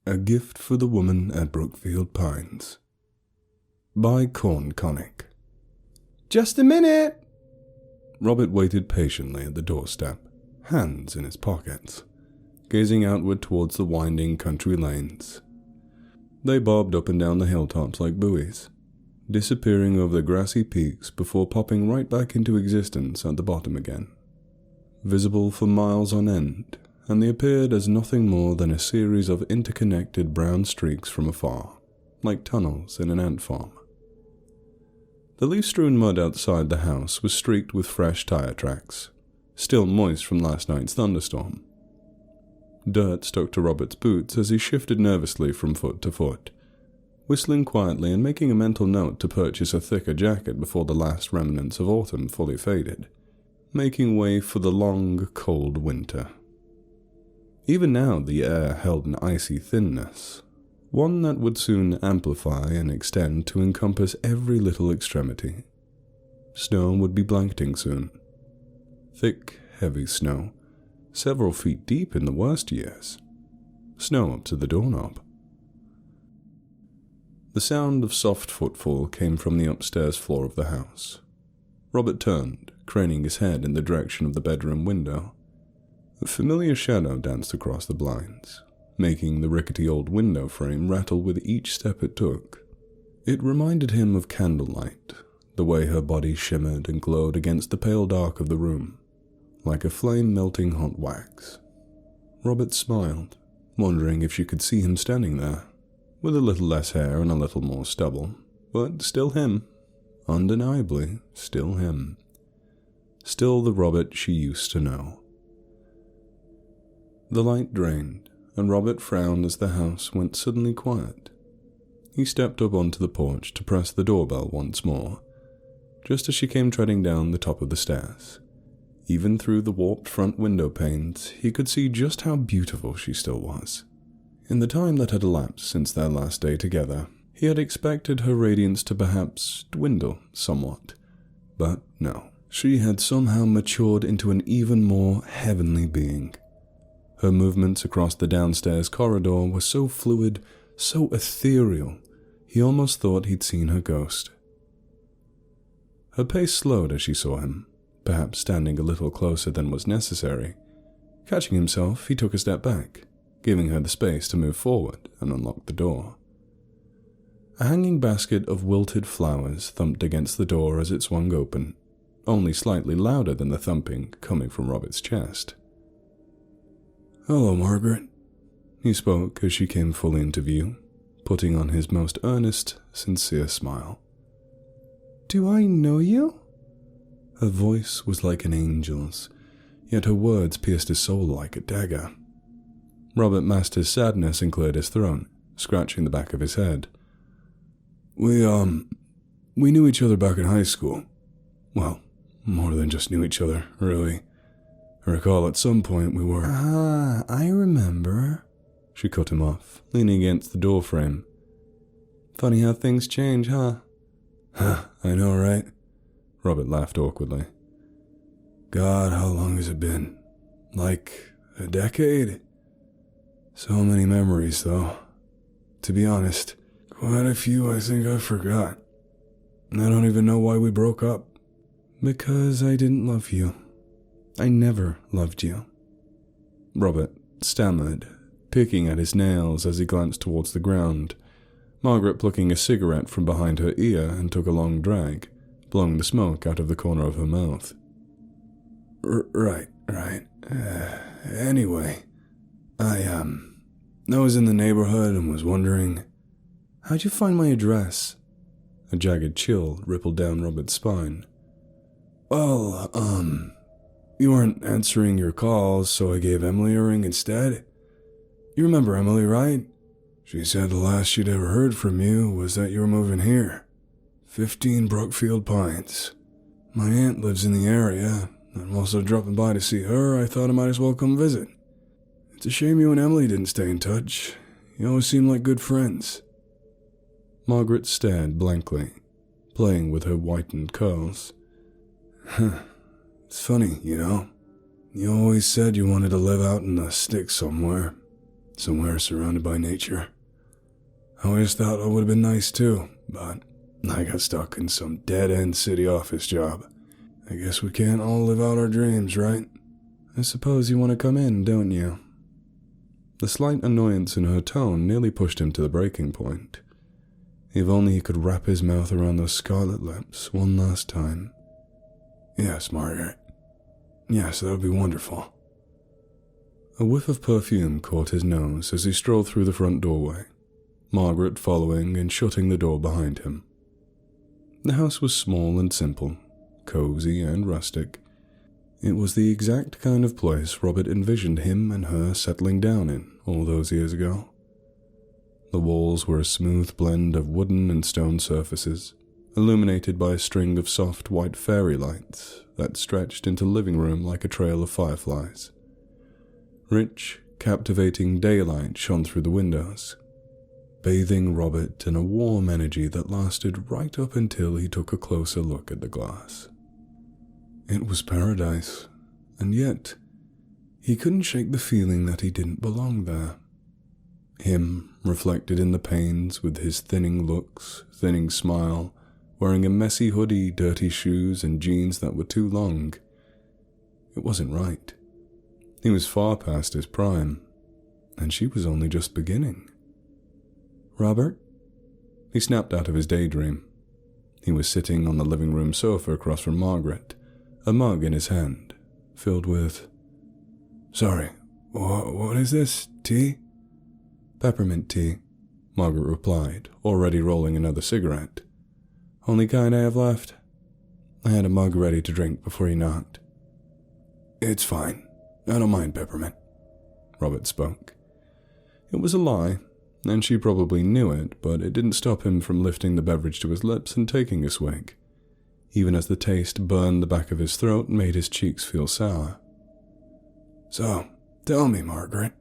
A Gift for the Woman at Brookfield Pines by Corn Connick. Just a minute! Robert waited patiently at the doorstep, hands in his pockets, gazing outward towards the winding country lanes. They bobbed up and down the hilltops like buoys, disappearing over the grassy peaks before popping right back into existence at the bottom again, visible for miles on end, and they appeared as nothing more than a series of interconnected brown streaks from afar, like tunnels in an ant farm. The leaf-strewn mud outside the house was streaked with fresh tire tracks, still moist from last night's thunderstorm. Dirt stuck to Robert's boots as he shifted nervously from foot to foot, whistling quietly and making a mental note to purchase a thicker jacket before the last remnants of autumn fully faded, making way for the long, cold winter. Even now the air held an icy thinness, one that would soon amplify and extend to encompass every little extremity. Snow would be blanketing soon. Thick, heavy snow, several feet deep in the worst years. Snow up to the doorknob. The sound of soft footfall came from the upstairs floor of the house. Robert turned, craning his head in the direction of the bedroom window. A familiar shadow danced across the blinds, making the rickety old window frame rattle with each step it took. It reminded him of candlelight, the way her body shimmered and glowed against the pale dark of the room, like a flame melting hot wax. Robert smiled, wondering if she could see him standing there, with a little less hair and a little more stubble, but still him. Undeniably, still him. Still the Robert she used to know. The light drained, and Robert frowned as the house went suddenly quiet. He stepped up onto the porch to press the doorbell once more, just as she came treading down the top of the stairs. Even through the warped front window panes, he could see just how beautiful she still was. In the time that had elapsed since their last day together, he had expected her radiance to perhaps dwindle somewhat. But no, she had somehow matured into an even more heavenly being. Her movements across the downstairs corridor were so fluid, so ethereal, he almost thought he'd seen her ghost. Her pace slowed as she saw him, perhaps standing a little closer than was necessary. Catching himself, he took a step back, giving her the space to move forward and unlock the door. A hanging basket of wilted flowers thumped against the door as it swung open, only slightly louder than the thumping coming from Robert's chest. "Hello, Margaret," he spoke as she came fully into view, putting on his most earnest, sincere smile. "Do I know you?" Her voice was like an angel's, yet her words pierced his soul like a dagger. Robert masked his sadness and cleared his throat, scratching the back of his head. We knew each other back in high school. Well, more than just knew each other, really. I recall at some point we were— "Ah, I remember," she cut him off, leaning against the doorframe. "Funny how things change, huh?" "Huh, I know, right?" Robert laughed awkwardly. "God, how long has it been? Like a decade? So many memories, though. To be honest, quite a few I think I forgot. I don't even know why we broke up." "Because I didn't love you. I never loved you." Robert stammered, picking at his nails as he glanced towards the ground, Margaret plucking a cigarette from behind her ear and took a long drag, blowing the smoke out of the corner of her mouth. Right. Anyway, I was in the neighborhood and was wondering— "How'd you find my address?" A jagged chill rippled down Robert's spine. "Well, you weren't answering your calls, so I gave Emily a ring instead. You remember Emily, right? She said the last she'd ever heard from you was that you were moving here. 15 Brookfield Pines. My aunt lives in the area. I'm also dropping by to see her. I thought I might as well come visit. It's a shame you and Emily didn't stay in touch. You always seemed like good friends." Margaret stared blankly, playing with her whitened curls. "It's funny, you know. You always said you wanted to live out in the sticks somewhere. somewhere surrounded by nature. I always thought it would have been nice too, but I got stuck in some dead-end city office job. I guess we can't all live out our dreams, right? I suppose you want to come in, don't you? The slight annoyance in her tone nearly pushed him to the breaking point. If only he could wrap his mouth around those scarlet lips one last time. Yes, Margaret. Yes, that would be wonderful. A whiff of perfume caught his nose as he strolled through the front doorway, Margaret following and shutting the door behind him. The house was small and simple, cozy and rustic. It was the exact kind of place Robert envisioned him and her settling down in all those years ago. The walls were a smooth blend of wooden and stone surfaces, illuminated by a string of soft white fairy lights that stretched into the living room like a trail of fireflies. Rich, captivating daylight shone through the windows, bathing Robert in a warm energy that lasted right up until he took a closer look at the glass. It was paradise, and yet he couldn't shake the feeling that he didn't belong there. Him, reflected in the panes with his thinning looks, thinning smile, wearing a messy hoodie, dirty shoes, and jeans that were too long. It wasn't right. He was far past his prime, and she was only just beginning. Robert? He snapped out of his daydream. He was sitting on the living room sofa across from Margaret, a mug in his hand, filled with... Sorry, what is this? Tea? Peppermint tea, Margaret replied, already rolling another cigarette. Only kind I have left. I had a mug ready to drink before you knocked. It's fine. I don't mind peppermint, Robert spoke. It was a lie, and she probably knew it, but it didn't stop him from lifting the beverage to his lips and taking a swig, even as the taste burned the back of his throat and made his cheeks feel sour. So, tell me, Margaret,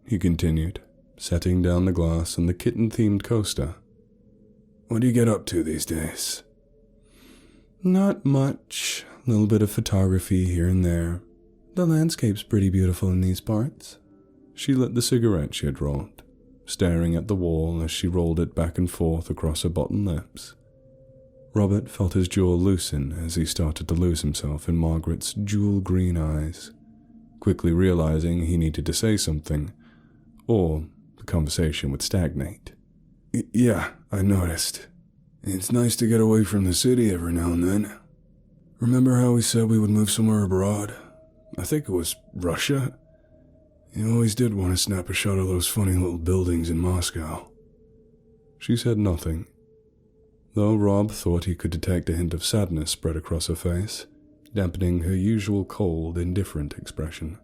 he continued, setting down the glass and the kitten-themed coaster. What do you get up to these days? Not much. A little bit of photography here and there. The landscape's pretty beautiful in these parts. She lit the cigarette she had rolled, staring at the wall as she rolled it back and forth across her bottom lips. Robert felt his jaw loosen as he started to lose himself in Margaret's jewel-green eyes, quickly realizing he needed to say something, or the conversation would stagnate. Yeah, I noticed. It's nice to get away from the city every now and then. Remember how we said we would move somewhere abroad? I think it was Russia. You always did want to snap a shot of those funny little buildings in Moscow. She said nothing, though Rob thought he could detect a hint of sadness spread across her face, dampening her usual cold, indifferent expression.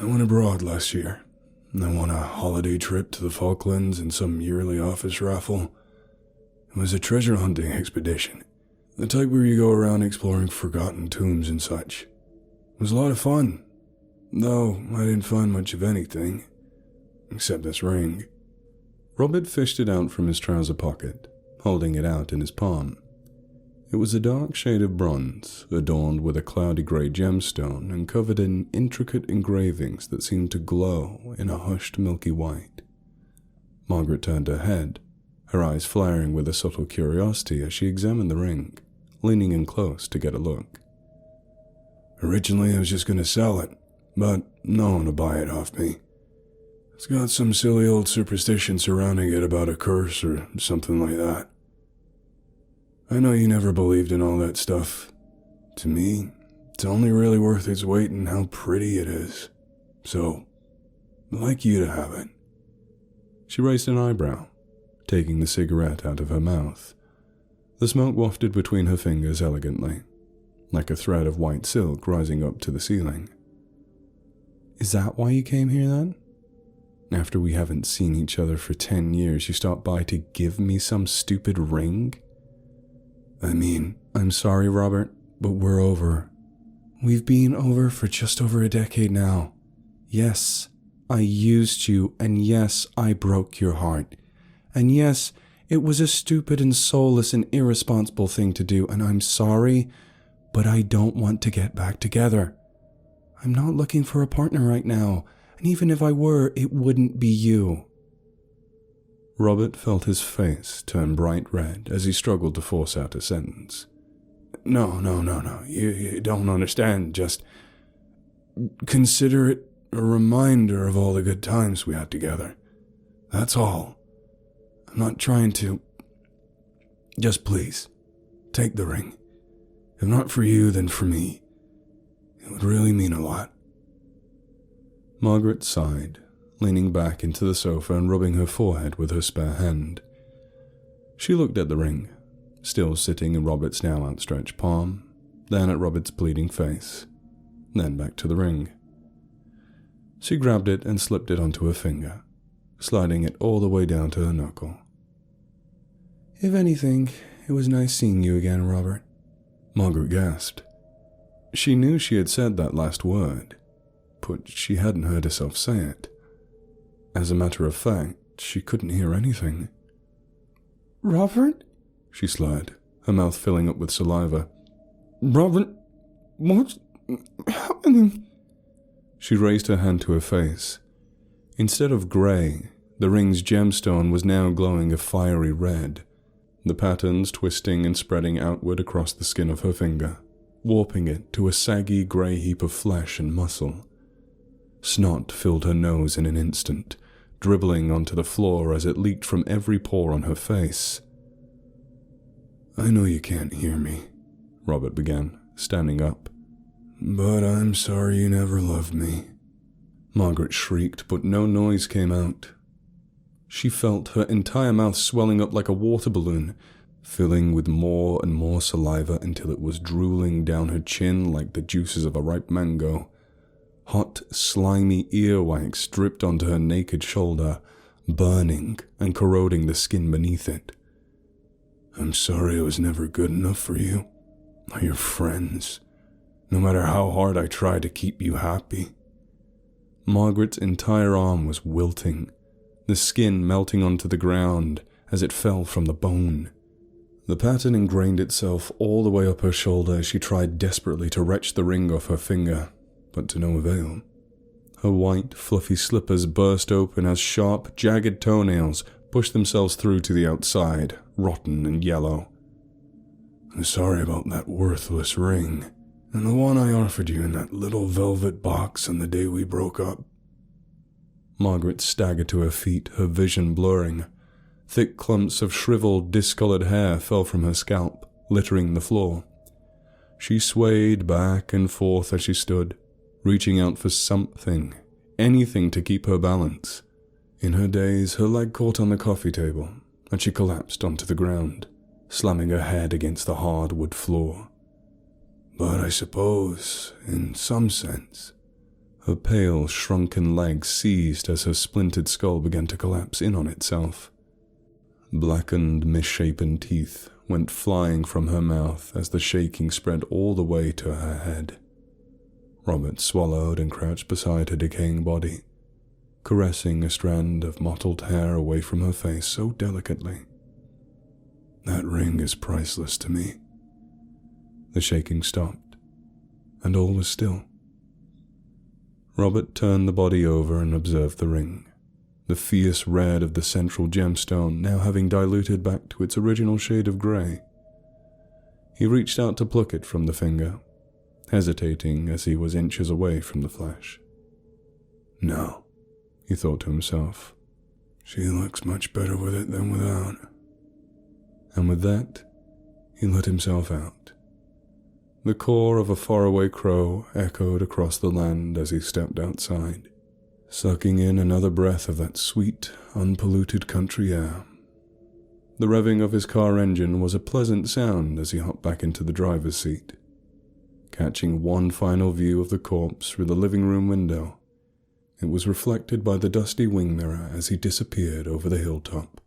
I went abroad last year. I won a holiday trip to the Falklands and some yearly office raffle. It was a treasure hunting expedition, the type where you go around exploring forgotten tombs and such. It was a lot of fun, though I didn't find much of anything, except this ring. Robert fished it out from his trouser pocket, holding it out in his palm. It was a dark shade of bronze, adorned with a cloudy grey gemstone and covered in intricate engravings that seemed to glow in a hushed milky white. Margaret turned her head, her eyes flaring with a subtle curiosity as she examined the ring, leaning in close to get a look. Originally I was just going to sell it, but no one will buy it off me. It's got some silly old superstition surrounding it about a curse or something like that. I know you never believed in all that stuff. To me, it's only really worth its weight in how pretty it is. So, I'd like you to have it. She raised an eyebrow, taking the cigarette out of her mouth. The smoke wafted between her fingers elegantly, like a thread of white silk rising up to the ceiling. Is that why you came here then? After we haven't seen each other for 10 years, you stopped by to give me some stupid ring? I mean, I'm sorry, Robert, but we're over. We've been over for just over a decade now. Yes, I used you, and yes, I broke your heart. And yes, it was a stupid and soulless and irresponsible thing to do, and I'm sorry, but I don't want to get back together. I'm not looking for a partner right now, And even if I were, it wouldn't be you." Robert felt his face turn bright red as he struggled to force out a sentence. No. You don't understand. Just consider it a reminder of all the good times we had together. That's all. I'm not trying to. Just please, take the ring. If not for you, then for me. It would really mean a lot." Margaret sighed, leaning back into the sofa and rubbing her forehead with her spare hand. She looked at the ring, still sitting in Robert's now outstretched palm, then at Robert's bleeding face, then back to the ring. She grabbed it and slipped it onto her finger, sliding it all the way down to her knuckle. "If anything, it was nice seeing you again, Robert." Margaret gasped. She knew she had said that last word, but she hadn't heard herself say it. As a matter of fact, she couldn't hear anything. "Robert?" she slurred, her mouth filling up with saliva. "Robert, what's happening?" She raised her hand to her face. Instead of grey, the ring's gemstone was now glowing a fiery red, the patterns twisting and spreading outward across the skin of her finger, warping it to a saggy grey heap of flesh and muscle. Snot filled her nose in an instant, dribbling onto the floor as it leaked from every pore on her face. "I know you can't hear me," Robert began, standing up. "But I'm sorry you never loved me." Margaret shrieked, but no noise came out. She felt her entire mouth swelling up like a water balloon, filling with more and more saliva until it was drooling down her chin like the juices of a ripe mango. Hot, slimy earwax dripped onto her naked shoulder, burning and corroding the skin beneath it. "I'm sorry I was never good enough for you, or your friends, no matter how hard I tried to keep you happy." Margaret's entire arm was wilting, the skin melting onto the ground as it fell from the bone. The pattern ingrained itself all the way up her shoulder as she tried desperately to wrench the ring off her finger, but to no avail. Her white, fluffy slippers burst open as sharp, jagged toenails pushed themselves through to the outside, rotten and yellow. "I'm sorry about that worthless ring, and the one I offered you in that little velvet box on the day we broke up." Margaret staggered to her feet, her vision blurring. Thick clumps of shriveled, discolored hair fell from her scalp, littering the floor. She swayed back and forth as she stood, reaching out for something, anything to keep her balance. In her daze, her leg caught on the coffee table, and she collapsed onto the ground, slamming her head against the hard wood floor. "But I suppose, in some sense..." Her pale, shrunken legs seized as her splintered skull began to collapse in on itself. Blackened, misshapen teeth went flying from her mouth as the shaking spread all the way to her head. Robert swallowed and crouched beside her decaying body, caressing a strand of mottled hair away from her face so delicately. "That ring is priceless to me." The shaking stopped, and all was still. Robert turned the body over and observed the ring, the fierce red of the central gemstone now having diluted back to its original shade of grey. He reached out to pluck it from the finger, hesitating as he was inches away from the flesh. "No," he thought to himself. "She looks much better with it than without." And with that, he let himself out. The caw of a faraway crow echoed across the land as he stepped outside, sucking in another breath of that sweet, unpolluted country air. The revving of his car engine was a pleasant sound as he hopped back into the driver's seat, catching one final view of the corpse through the living room window. It was reflected by the dusty wing mirror as he disappeared over the hilltop,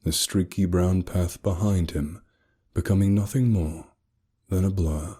the streaky brown path behind him becoming nothing more than a blur.